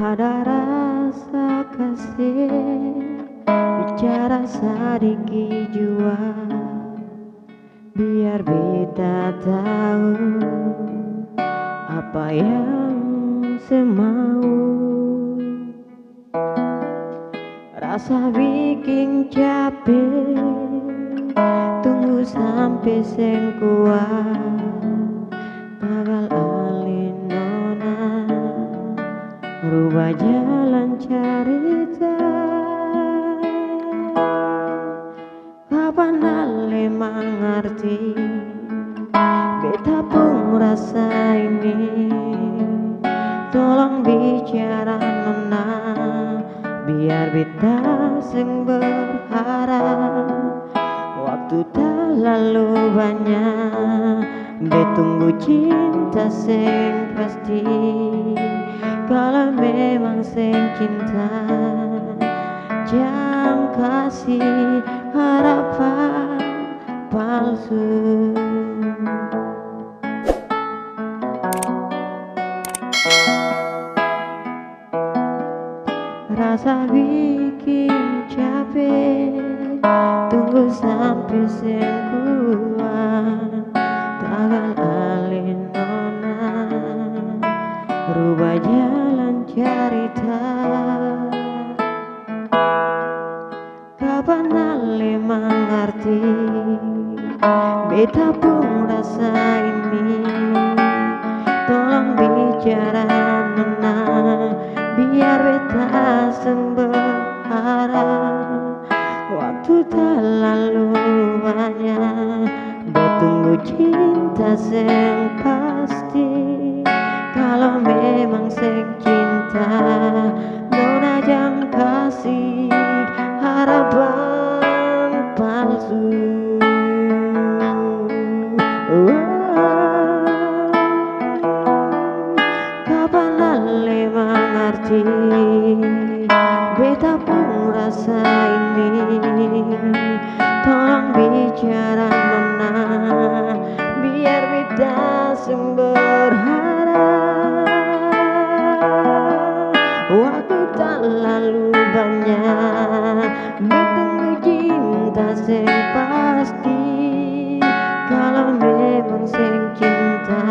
Ada rasa kasih bicara sedikit jua, biar beta tahu apa yang semau. Rasa bikin capek, tunggu sampai seng kuat. Tagal alin nona, rubah jalan cerita. Kapan ale mengerti, beta pun rasa ini. Tolong bicara nona, biar beta seng berharap. Waktu terlalu banyak, betunggu cinta seng pasti. Kalau memang seng cinta, jangan kasih harapan palsu. Rasa bikin capek, tunggu sampai seng kuat. Tagal alin nona, rubah jalan cerita. Kapan ale mengerti, beta pun rasa ini. Tolong bicara nona, biar beta seng berharap. Waktu terlalu banyak, betunggu cinta seng pasti. Kalau memang seng cinta, nona jangan kasih harapan palsu. Kapan ale mengerti, beta pun rasa ini. Tolong bicara nona, biar beta seng berharap. Waktu terlalu banyak, betunggu cinta seng pasti. Kalau memang seng cinta,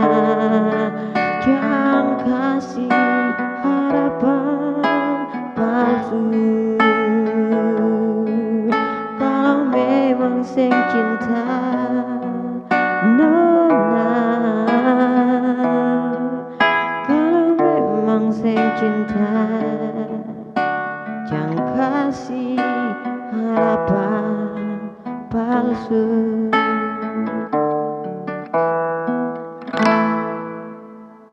jangan kasih harapan palsu. Kalau memang seng cinta, nona. Kalau memang seng cinta, jangan kasih harapan palsu.